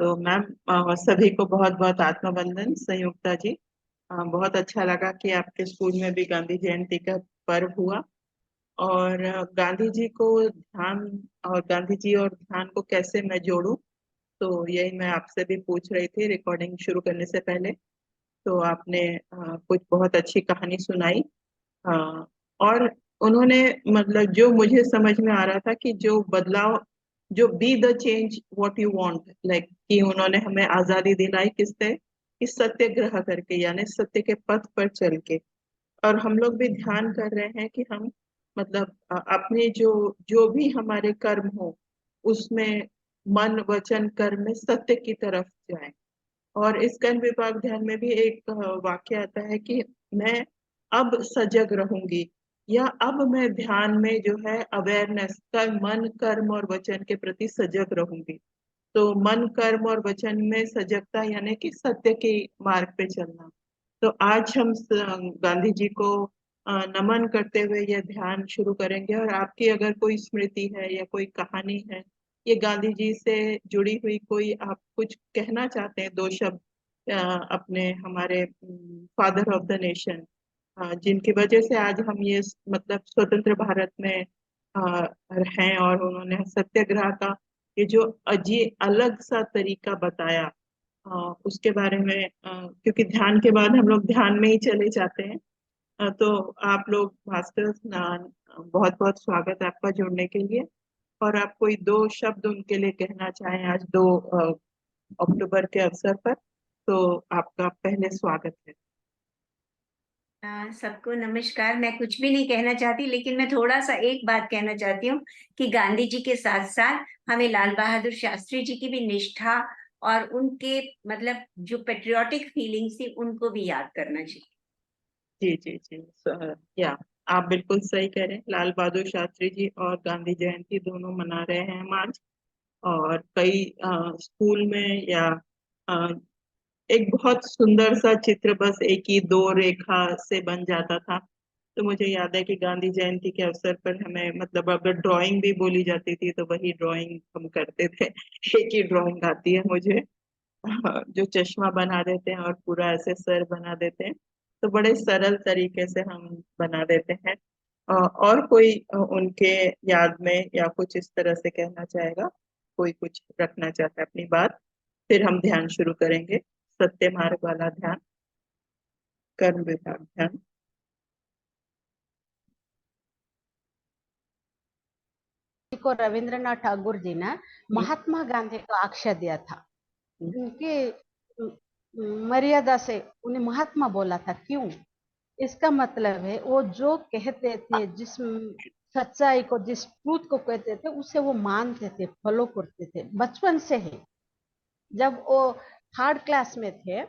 तो मैम, सभी को बहुत बहुत आत्मवंदन। संयुक्ता जी, बहुत अच्छा लगा कि आपके स्कूल में भी गांधी जयंती का पर्व हुआ। और गांधी जी को ध्यान और गांधी जी और ध्यान को कैसे मैं जोड़ूं, तो यही मैं आपसे भी पूछ रही थी रिकॉर्डिंग शुरू करने से पहले। तो आपने कुछ बहुत अच्छी कहानी सुनाई। अ, और उन्होंने, मतलब जो मुझे समझ में आ रहा था कि जो बदलाव, जो be the change what you want, like कि उन्होंने हमें आजादी दिलाई किससे, इस सत्याग्रह करके, यानी सत्य के पथ पर चल के। और हम लोग भी ध्यान कर रहे हैं कि हम, मतलब अपने जो जो भी हमारे कर्म हो उसमें मन वचन कर्म में सत्य की तरफ जाएं। और इस कर्म विभाग ध्यान में भी एक वाक्य आता है कि मैं अब सजग रहूंगी, या अब मैं ध्यान में जो है अवेयरनेस का मन कर्म और वचन के प्रति सजग रहूंगी। तो मन कर्म और वचन में सजगता यानी कि सत्य के मार्ग पे चलना। तो आज हम गांधी जी को नमन करते हुए यह ध्यान शुरू करेंगे। और आपकी अगर कोई स्मृति है या कोई कहानी है, ये गांधी जी से जुड़ी हुई, कोई आप कुछ कहना चाहते हैं, दो शब्द अपने हमारे फादर ऑफ द नेशन, जिनकी वजह से आज हम ये मतलब स्वतंत्र भारत में हैं, और उन्होंने सत्याग्रह का ये जो अलग सा तरीका बताया, उसके बारे में, क्योंकि ध्यान के बाद हम लोग ध्यान में ही चले जाते हैं। तो आप लोग भास्कर स्नान, बहुत बहुत स्वागत है आपका जुड़ने के लिए। और आप कोई दो शब्द उनके लिए कहना चाहें आज 2 अक्टूबर के अवसर पर, तो आपका पहले स्वागत है। सबको नमस्कार। मैं कुछ भी नहीं कहना चाहती, लेकिन मैं थोड़ा सा एक बात कहना चाहती हूँ कि गांधी जी के साथ साथ हमें लाल बहादुर शास्त्री जी की भी निष्ठा और उनके मतलब जो पेट्रियोटिक फीलिंग्स थी उनको भी याद करना चाहिए। जी जी जी, या आप बिल्कुल सही कह रहे हैं। लाल बहादुर शास्त्री जी और गांधी जयंती दोनों मना रहे हैं हम आज। और कई स्कूल में, या एक बहुत सुंदर सा चित्र बस एक ही दो रेखा से बन जाता था। तो मुझे याद है कि गांधी जयंती के अवसर पर हमें, मतलब अगर ड्राइंग भी बोली जाती थी तो वही ड्राइंग हम करते थे। एक ही ड्राइंग आती है मुझे, जो चश्मा बना देते हैं और पूरा ऐसे सर बना देते हैं। तो बड़े सरल तरीके से हम बना देते हैं। और कोई उनके याद में या कुछ इस तरह से कहना चाहेगा, कोई कुछ रखना चाहता है अपनी बात, फिर हम ध्यान शुरू करेंगे। सत्य मार्ग वाला ध्यान, कर्म विभाग ध्यान। को रविंद्रनाथ ठाकुर जी ने हम्म, महात्मा गांधी का आख्या दिया था। हम्म, उनकी मर्यादा से उन्हें महात्मा बोला था। क्यों? इसका मतलब है वो जो कहते थे, जिस सच्चाई को, जिस ट्रूथ को कहते थे, उसे वो मानते थे, फॉलो करते थे बचपन से ही। जब वो थर्ड क्लास में थे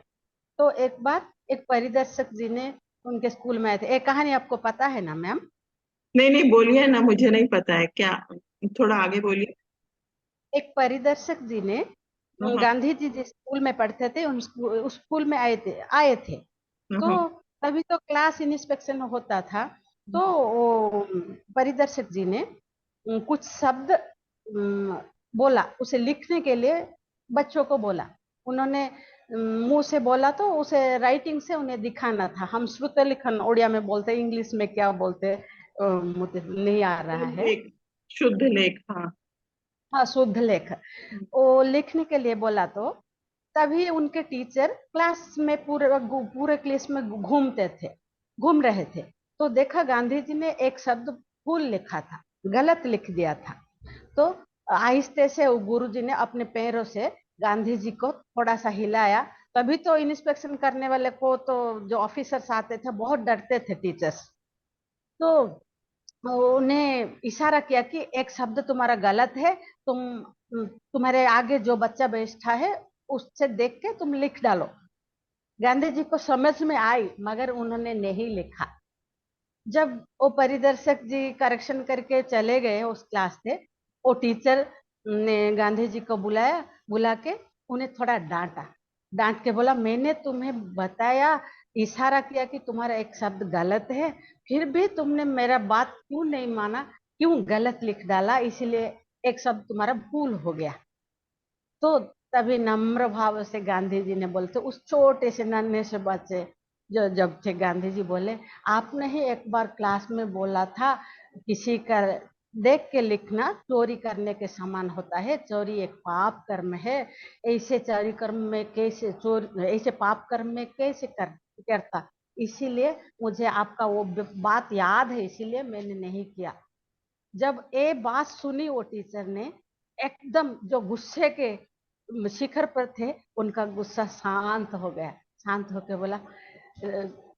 तो एक बार एक परिदर्शक जी ने उनके स्कूल में आए थे। एक कहानी आपको पता है ना मैम? नहीं नहीं, बोलिए ना, मुझे नहीं पता है क्या, थोड़ा आगे बोलिए। एक परिदर्शक जी ने हाँ गांधी जी जिस स्कूल में पढ़ते थे उस स्कूल में आए थे। हाँ तो हाँ तभी तो क्लास इंस्पेक्शन होता था। तो वो परिदर्शक जी ने कुछ शब्द बोला, उसे लिखने के लिए बच्चों को बोला। उन्होंने मुंह से बोला तो उसे राइटिंग से उन्हें दिखाना था। हम श्रुत लिखन उड़िया में बोलते हैं, इंग्लिश में क्या बोलते हैं मुझे नहीं आ रहा है। लेख, शुद्ध लेख, हाँ। हाँ, शुद्ध लेख। वो लिखने के लिए बोला तो तभी उनके टीचर क्लास में पूरे क्लास में घूम रहे थे। तो देखा गांधी जी ने एक शब्द भूल लिखा था, गलत लिख दिया था। तो आहिस्ते से गुरु जी ने अपने पैरों से गांधी जी को थोड़ा सा हिलाया। तभी तो इंस्पेक्शन करने वाले को, तो जो ऑफिसर्स आते थे, बहुत डरते थे टीचर्स। तो उन्हें इशारा किया कि एक शब्द तुम्हारा गलत है, तुम्हारे आगे जो बच्चा बैठा है उससे देख के तुम लिख डालो। गांधी जी को समझ में आई, मगर उन्होंने नहीं लिखा। जब वो परिदर्शक जी करेक्शन करके चले गए उस क्लास से, वो टीचर ने गांधी जी को बुला के उन्हें थोड़ा डांटा। डांट के बोला, मैंने तुम्हें बताया, इशारा किया कि तुम्हारा एक शब्द गलत है, फिर भी तुमने मेरा बात क्यों नहीं माना, क्यों गलत लिख डाला, इसीलिए एक शब्द तुम्हारा भूल हो गया। तो तभी नम्र भाव से गांधी जी ने बोलते, उस छोटे से नन्हे से बच्चे जो जब थे, गांधी जी बोले, आपने ही एक बार क्लास में बोला था, किसी का देख के लिखना चोरी करने के समान होता है, चोरी एक पाप कर्म है, ऐसे चोरी कर्म में कैसे, चोर ऐसे पाप कर्म में कैसे करता, इसीलिए मुझे आपका वो बात याद है, इसीलिए मैंने नहीं किया। जब ये बात सुनी वो टीचर ने, एकदम जो गुस्से के शिखर पर थे, उनका गुस्सा शांत हो गया, शांत होकर बोला,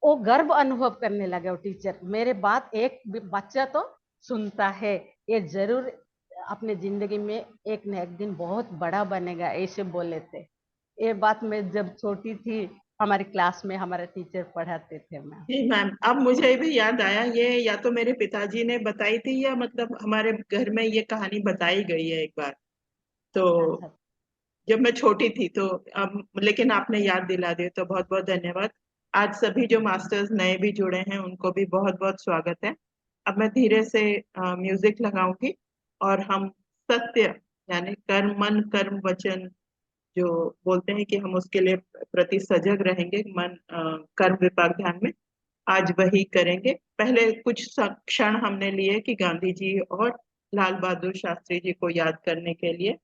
वो गर्व अनुभव करने लगे वो टीचर, मेरे बात एक बच्चा तो सुनता है, ये जरूर अपने जिंदगी में एक न एक दिन बहुत बड़ा बनेगा, ऐसे बोले थे। ये बात मैं जब छोटी थी, हमारी क्लास में हमारे टीचर पढ़ाते थे मैम। जी मैम, अब मुझे भी याद आया, ये या तो मेरे पिताजी ने बताई थी या मतलब हमारे घर में ये कहानी बताई गई है एक बार। तो अच्छा। जब मैं छोटी थी तो अब, लेकिन आपने याद दिला दी तो बहुत बहुत धन्यवाद। आज सभी जो मास्टर्स नए भी जुड़े हैं उनको भी बहुत बहुत स्वागत है। अब मैं धीरे से म्यूजिक लगाऊंगी और हम सत्य यानी कर्म मन कर्म वचन जो बोलते हैं कि हम उसके लिए प्रति सजग रहेंगे, मन कर्म विपाक ध्यान में आज वही करेंगे। पहले कुछ क्षण हमने लिए कि गांधी जी और लाल बहादुर शास्त्री जी को याद करने के लिए,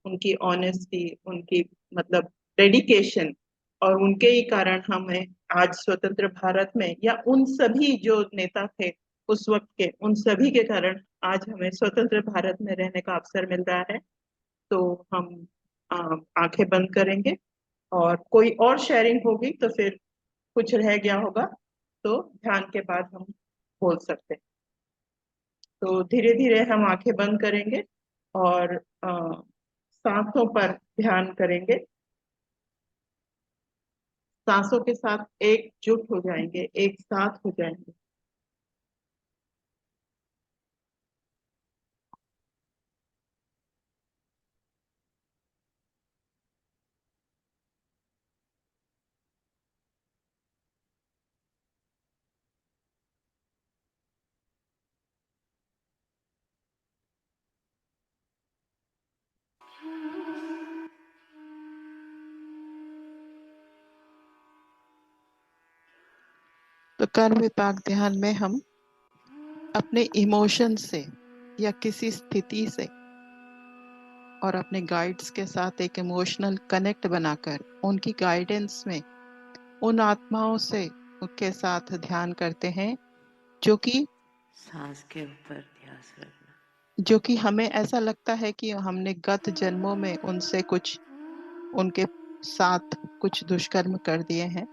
उनकी ऑनेस्टी, उनकी मतलब डेडिकेशन, और उनके ही कारण हमें आज स्वतंत्र भारत में, या उन सभी जो नेता थे उस वक्त के, उन सभी के कारण आज हमें स्वतंत्र भारत में रहने का अवसर मिल रहा है। तो हम आंखें बंद करेंगे और कोई और शेयरिंग होगी तो फिर कुछ रह गया होगा तो ध्यान के बाद हम बोल सकते हैं। तो धीरे धीरे हम आंखें बंद करेंगे और सांसों पर ध्यान करेंगे। सांसों के साथ एकजुट हो जाएंगे, एक साथ हो जाएंगे। तो कर्म विपाक ध्यान में हम अपने इमोशन से या किसी स्थिति से और अपने गाइड्स के साथ एक इमोशनल कनेक्ट बनाकर उनकी गाइडेंस में उन आत्माओं से उनके साथ ध्यान करते हैं जो कि सांस के ऊपर ध्यान रखना, जो कि हमें ऐसा लगता है कि हमने गत जन्मों में उनसे कुछ, उनके साथ कुछ दुष्कर्म कर दिए हैं।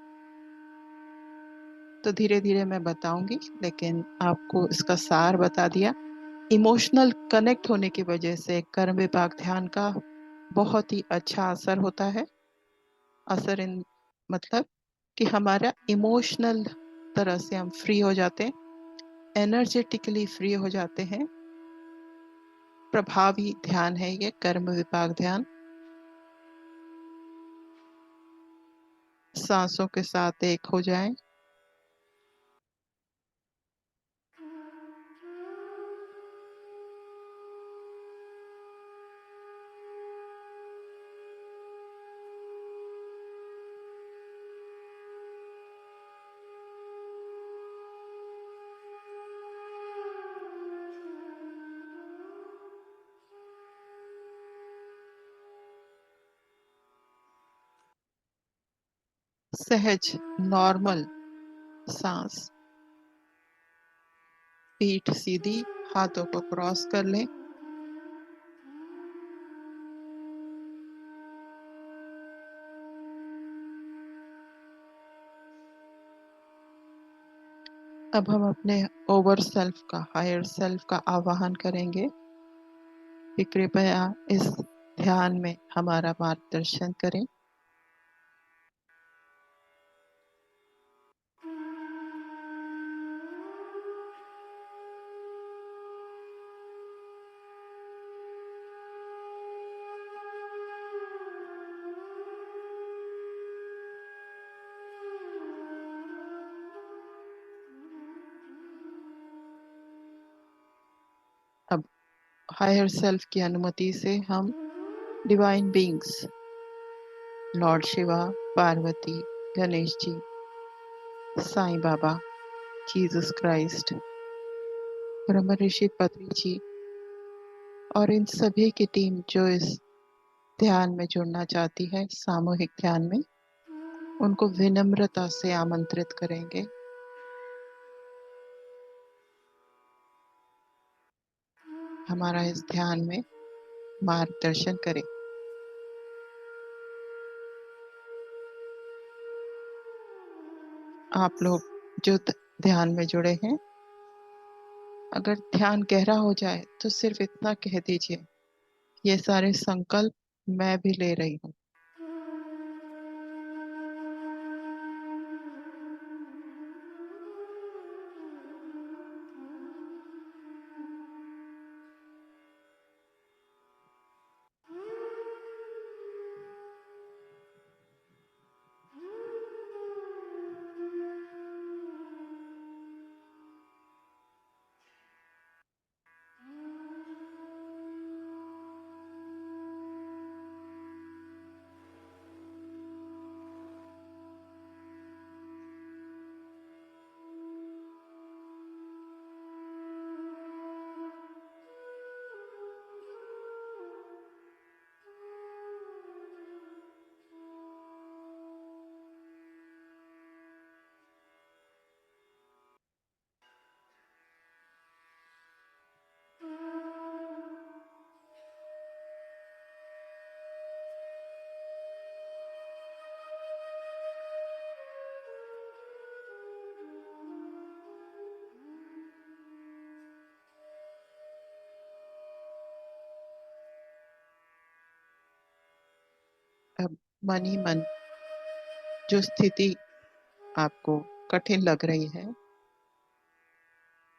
तो धीरे धीरे मैं बताऊंगी, लेकिन आपको इसका सार बता दिया। इमोशनल कनेक्ट होने की वजह से कर्म विपाक ध्यान का बहुत ही अच्छा असर होता है। असर इन मतलब कि हमारा इमोशनल तरह से हम फ्री हो जाते हैं, एनर्जेटिकली फ्री हो जाते हैं। प्रभावी ध्यान है ये कर्म विपाक ध्यान। सांसों के साथ एक हो जाएं। सहज नॉर्मल सांस, पीठ सीधी, हाथों को क्रॉस कर लें। अब हम अपने ओवर सेल्फ का, हायर सेल्फ का आवाहन करेंगे कि कृपया इस ध्यान में हमारा मार्गदर्शन करें। अब हायर सेल्फ की अनुमति से हम divine beings lord Shiva, Parvati, Ganesh ji, Sai Baba, Jesus Christ, Brahmarshi पत्री जी और इन सभी की टीम जो इस ध्यान में जुड़ना चाहती है, सामूहिक ध्यान में, उनको विनम्रता से आमंत्रित करेंगे। हमारा इस ध्यान में मार्गदर्शन करें। आप लोग जो ध्यान में जुड़े हैं, अगर ध्यान गहरा हो जाए तो सिर्फ इतना कह दीजिए, ये सारे संकल्प मैं भी ले रही हूँ। अब मन ही मन जो स्थिति आपको कठिन लग रही है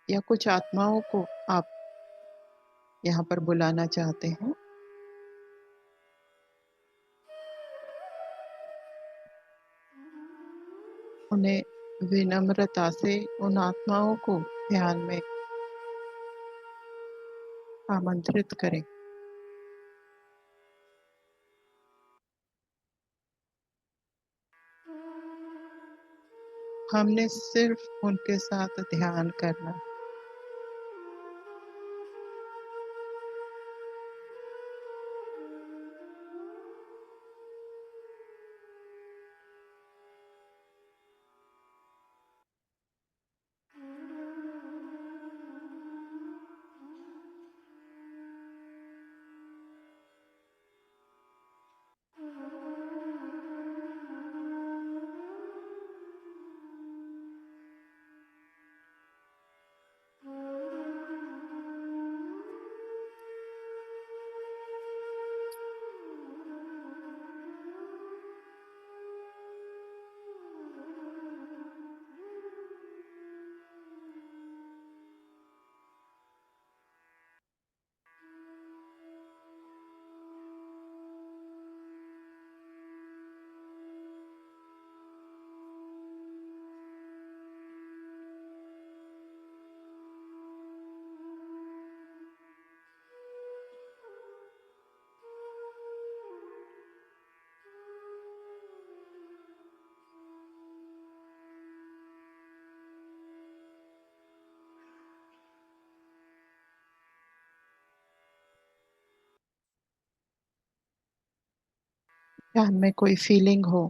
या कुछ आत्माओं को आप यहाँ पर बुलाना चाहते हैं, उन्हें विनम्रता से उन आत्माओं को ध्यान में आमंत्रित करें। हमने सिर्फ उनके साथ ध्यान करना। ध्यान में कोई फीलिंग हो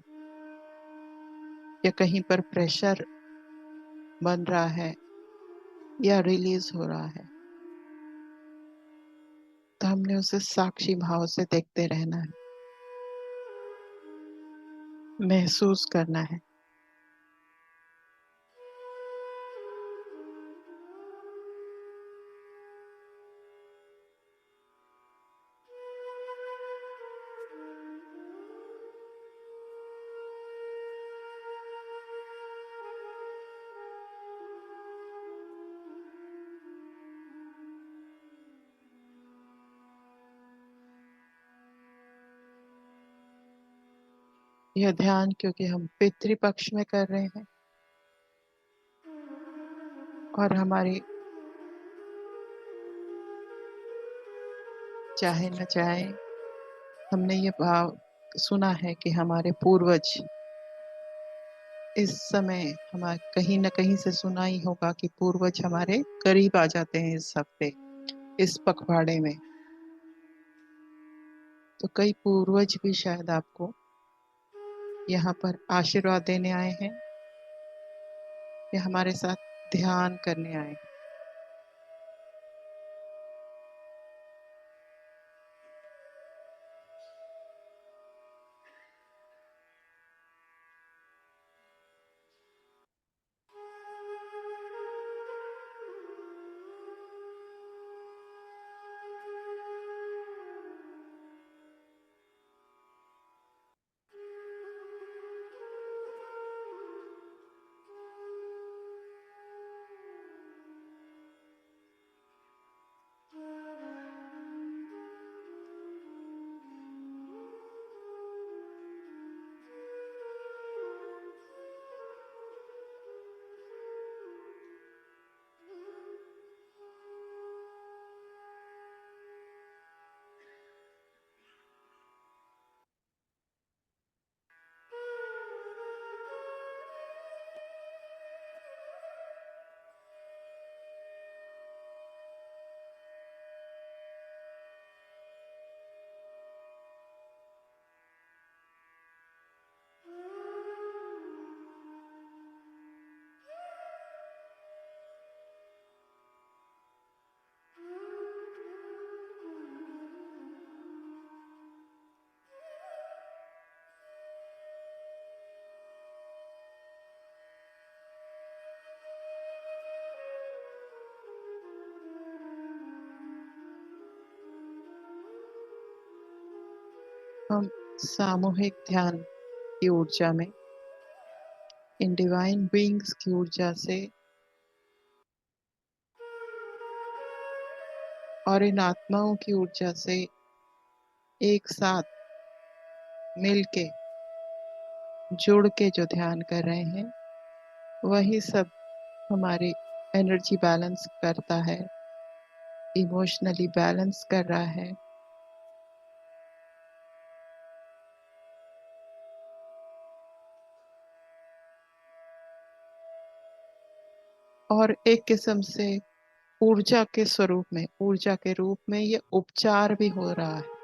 या कहीं पर प्रेशर बन रहा है या रिलीज हो रहा है, तो हमने उसे साक्षी भाव से देखते रहना है, महसूस करना है। यह ध्यान क्योंकि हम पितृपक्ष में कर रहे हैं और हमारी चाहे न चाहे हमने ये भाव सुना है कि हमारे पूर्वज इस समय हमारे कहीं न कहीं से सुना ही होगा कि पूर्वज हमारे करीब आ जाते हैं इस हफ्ते, इस पखवाड़े में। तो कई पूर्वज भी शायद आपको यहाँ पर आशीर्वाद देने आए हैं या हमारे साथ ध्यान करने आए हैं। हम सामूहिक ध्यान की ऊर्जा में, इन डिवाइन बीइंग्स की ऊर्जा से और इन आत्माओं की ऊर्जा से एक साथ मिलके जुड़ के जो ध्यान कर रहे हैं, वही सब हमारी एनर्जी बैलेंस करता है, इमोशनली बैलेंस कर रहा है। और एक किस्म से ऊर्जा के स्वरूप में, ऊर्जा के रूप में ये उपचार भी हो रहा है।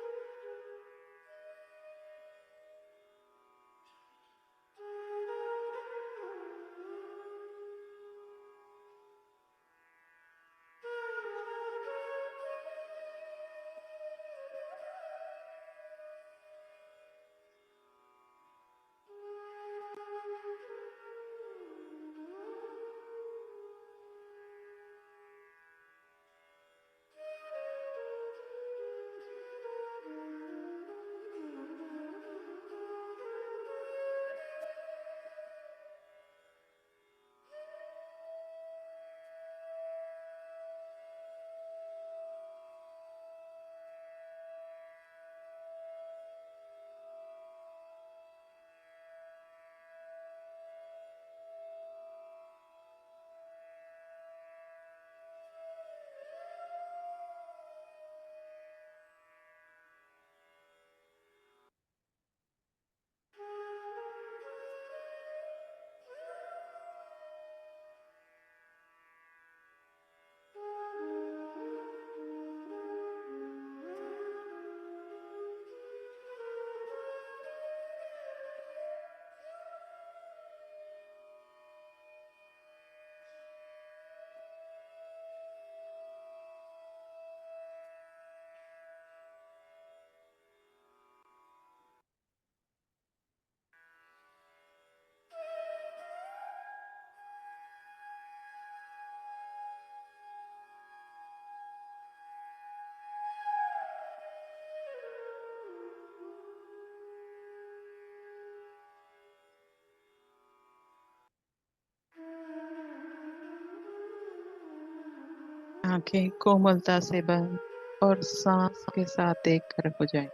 आंखें कोमलता से बंद और सांस के साथ एक कर हो जाए।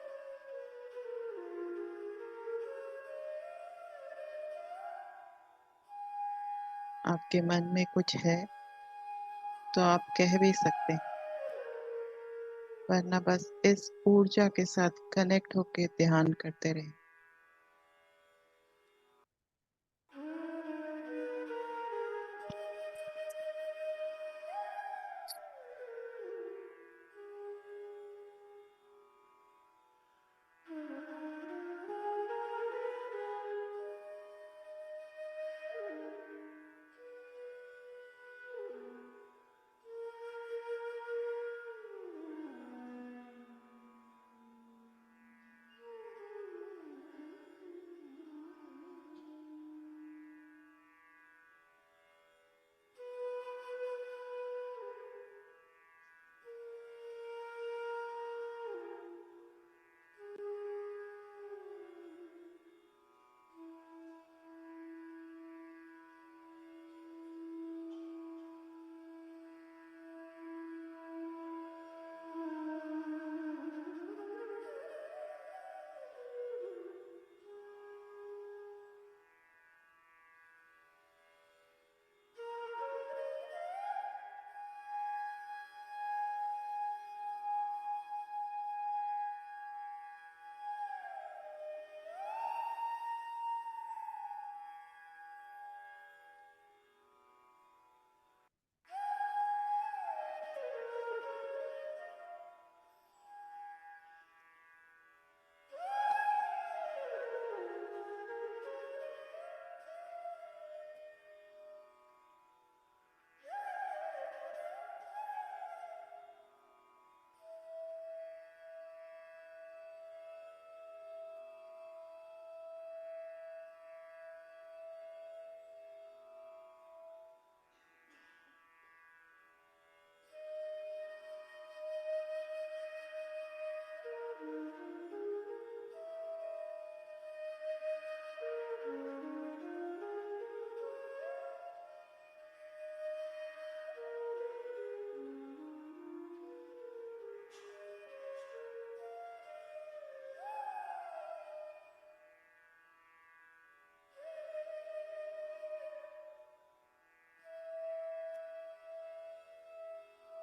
आपके मन में कुछ है तो आप कह भी सकते हैं, वरना बस इस ऊर्जा के साथ कनेक्ट होके ध्यान करते रहे।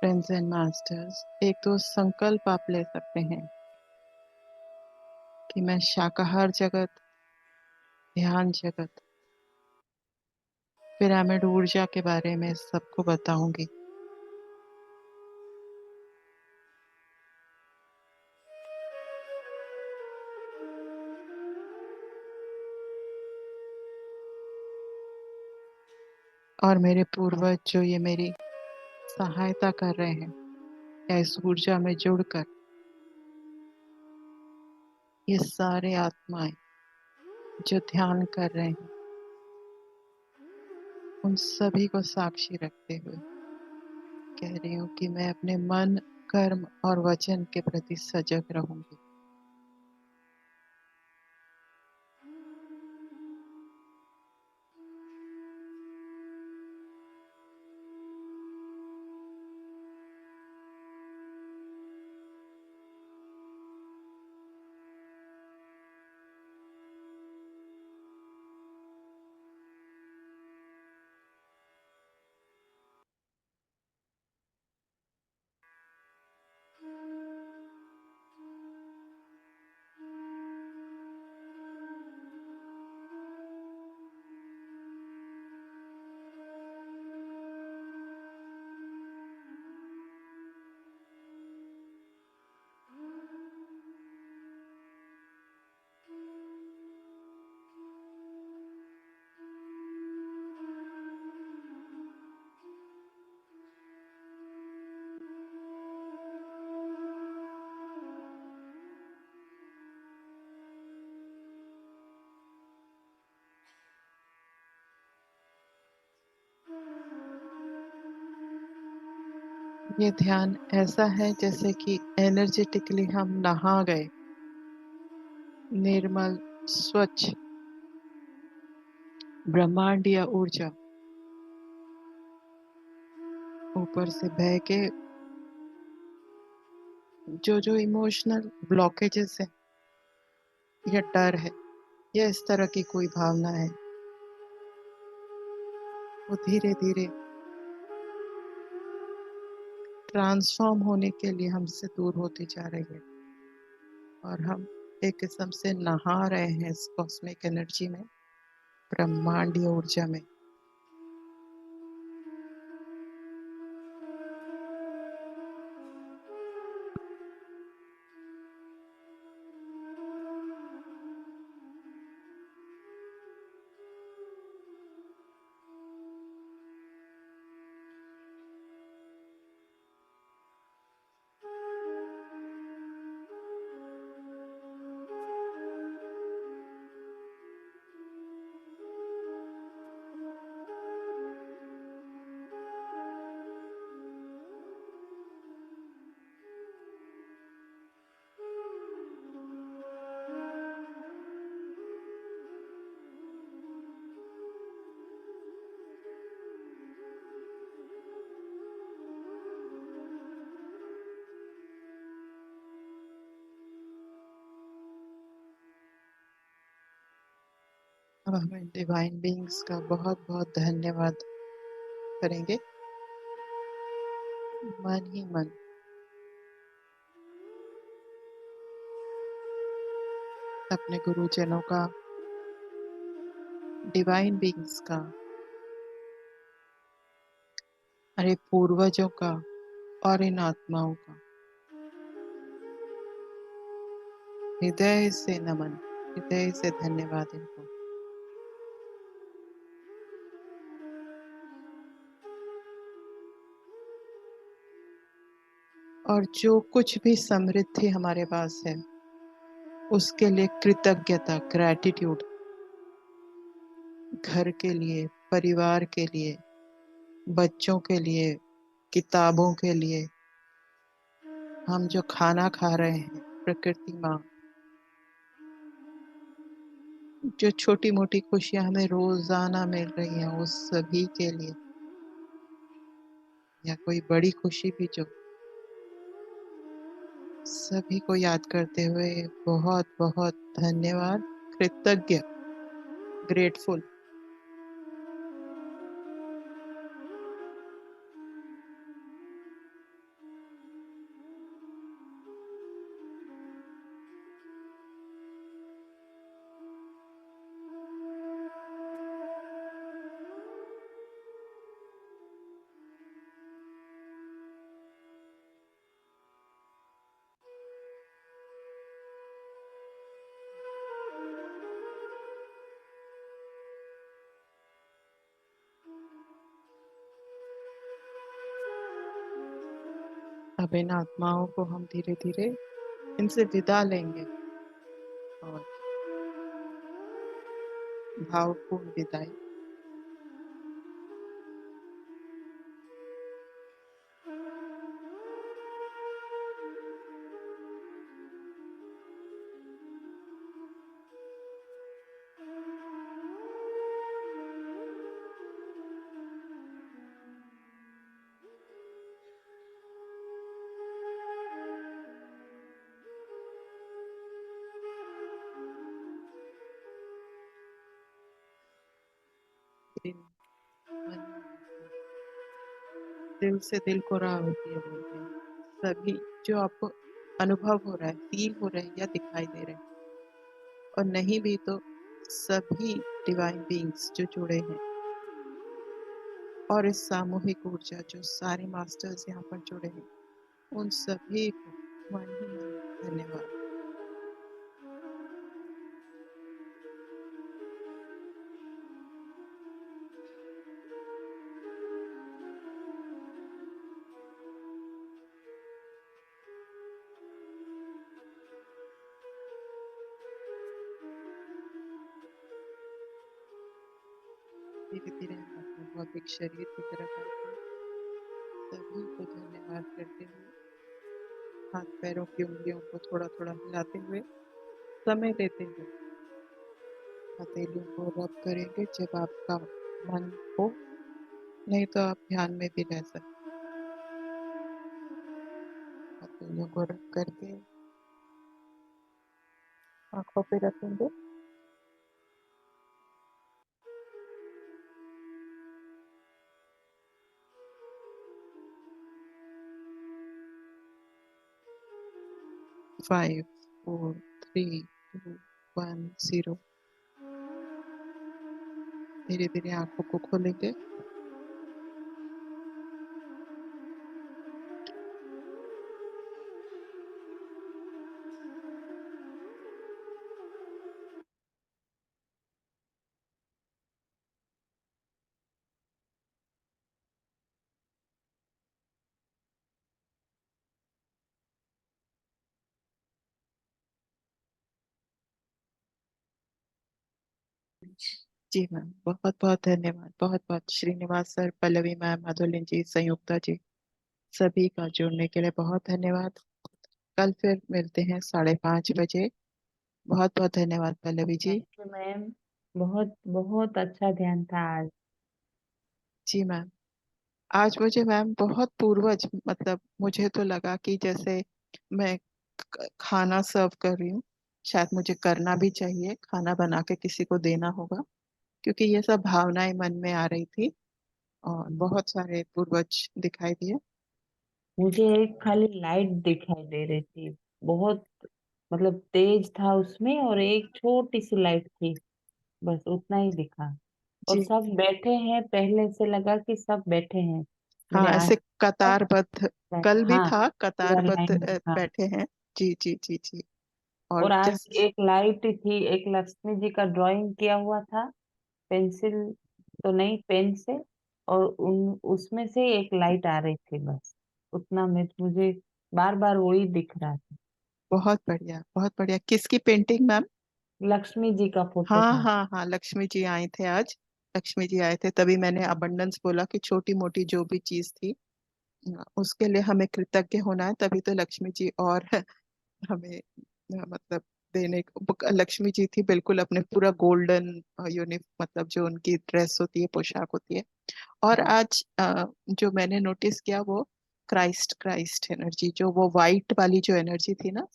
फ्रेंड्स एंड मास्टर्स, एक तो संकल्प आप ले सकते हैं कि मैं शाकाहार जगत, ध्यान जगत, पिरामिड ऊर्जा के बारे में सबको बताऊंगी। और मेरे पूर्वज जो ये मेरी सहायता कर रहे हैं या इस ऊर्जा में जुड़कर, ये सारे आत्माएं जो ध्यान कर रहे हैं, उन सभी को साक्षी रखते हुए कह रही हूँ कि मैं अपने मन, कर्म और वचन के प्रति सजग रहूंगी। ये ध्यान ऐसा है जैसे कि एनर्जेटिकली हम नहा गए, निर्मल, स्वच्छ, ब्रह्मांडीय ऊर्जा ऊपर से बह के जो इमोशनल ब्लॉकेजेस है या डर है या इस तरह की कोई भावना है, वो धीरे धीरे ट्रांसफॉर्म होने के लिए हमसे दूर होती जा रही है और हम एक किस्म से नहा रहे हैं इस कॉस्मिक एनर्जी में, ब्रह्मांडीय ऊर्जा में। अब हम डिवाइन बीइंग्स का बहुत बहुत धन्यवाद करेंगे, मन ही मन। अपने गुरुजनों का, डिवाइन बीइंग्स का, अरे पूर्वजों का और इन आत्माओं का हृदय से नमन, हृदय से धन्यवाद इनको। और जो कुछ भी समृद्धि हमारे पास है उसके लिए कृतज्ञता, ग्रैटिट्यूड, घर के लिए, परिवार के लिए, बच्चों के लिए, किताबों के लिए, हम जो खाना खा रहे हैं, प्रकृति माँ, जो छोटी मोटी खुशियां हमें रोजाना मिल रही हैं उस सभी के लिए, या कोई बड़ी खुशी भी जो, सभी को याद करते हुए बहुत बहुत धन्यवाद, कृतज्ञ, ग्रेटफुल। अब इन आत्माओं को हम धीरे धीरे इनसे विदा लेंगे और भावपूर्ण विदाई। दिल से दिल को राह होती है बोलते हैं। सभी जो आपको अनुभव हो रहा है, फील हो रहा है या दिखाई दे रहे हैं, और नहीं भी तो सभी डिवाइन बीइंग्स जो जुड़े हैं, और इस सामूहिक ऊर्जा जो सारे मास्टर्स यहाँ पर जुड़े हैं, उन सभी को मन ही मन धन्यवाद। धीरे धीरे हम अपने भौतिक शरीर की तरफ आते हैं, सभी को धन्यवाद करते हुए, हाथ पैरों की उंगलियों को थोड़ा थोड़ा हिलाते हुए, समय देते हुए हथेलियों को रब करेंगे जब आपका मन हो, नहीं तो आप ध्यान में भी रह सकते। हथेलियों को रब करके आंखों पे रखेंगे। Five, four, three, two, 1, 0। धीरे धीरे आंखों को खोलेंगे। जी मैम, बहुत बहुत धन्यवाद। बहुत बहुत श्रीनिवास सर, पल्लवी मैम, मधुलिन जी, संयुक्ता जी, सभी का जुड़ने के लिए बहुत धन्यवाद। कल फिर मिलते हैं 5:30 बजे। बहुत बहुत धन्यवाद Pallavi ji. Thank you ma'am, बहुत बहुत अच्छा ध्यान था आज। जी मैम, आज मुझे मैम बहुत पूर्वज, मतलब मुझे तो लगा कि जैसे मैं खाना सर्व कर रही हूँ, शायद मुझे करना भी चाहिए, खाना बना के किसी को देना होगा, क्योंकि ये सब भावनाएं मन में आ रही थी और बहुत सारे पूर्वज दिखाई दिए। मुझे एक खाली लाइट दिखाई दे रही थी, बहुत मतलब तेज था उसमें, और एक छोटी सी लाइट थी, बस उतना ही दिखा। और जी सब बैठे हैं, पहले से लगा कि सब बैठे हैं हाँ, मेरे आस ऐसे कतारबद्ध, कल भी हाँ, था पूरा कतारबद्ध लाइन। हाँ, बैठे हैं। जी जी जी जी। और और आज जिस एक लाइट थी, एक लक्ष्मी जी का ड्राइंग किया हुआ था, पेंसिल तो नहीं, पेन से, और उन उसमें से एक लाइट आ रही थी, बस उतना में मुझे बार बार वही दिख रहा था। बहुत बढ़िया, बहुत बढ़िया। किसकी पेंटिंग मैम? लक्ष्मी जी का फोटो हाँ था। हाँ हाँ, लक्ष्मी जी आए थे आज। लक्ष्मी जी आए थे, तभी मैंने अबंडेंस बोला कि छोटी मोटी जो भी चीज थी, उसके लिए हमें कृतज्ञ होना है, तभी तो लक्ष्मी जी और हमें मतलब देने को। लक्ष्मी जी थी बिल्कुल अपने पूरा गोल्डन मतलब जो उनकी ड्रेस होती है, पोशाक होती है। और आज जो मैंने नोटिस किया वो क्राइस्ट क्राइस्ट एनर्जी, जो वो वाइट वाली जो एनर्जी थी ना,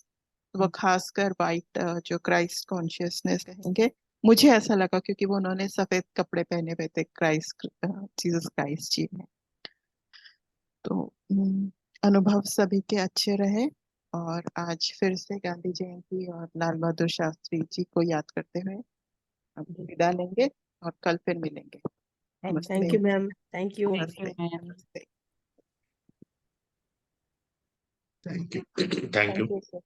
वो खासकर वाइट, जो क्राइस्ट कॉन्शियसनेस कहेंगे, मुझे ऐसा लगा क्योंकि वो उन्होंने सफेद कपड़े पहने हुए थे क्राइस्ट, जीसस क्राइस्ट जी ने। तो अनुभव सभी के अच्छे रहे। और आज फिर से गांधी जयंती और लाल बहादुर शास्त्री जी को याद करते हुए हम विदा लेंगे और कल फिर मिलेंगे। नमस्ते। Thank you ma'am, thank you. Thank you नमस्ते। मैम। नमस्ते। Thank you. Thank you. Thank you sir.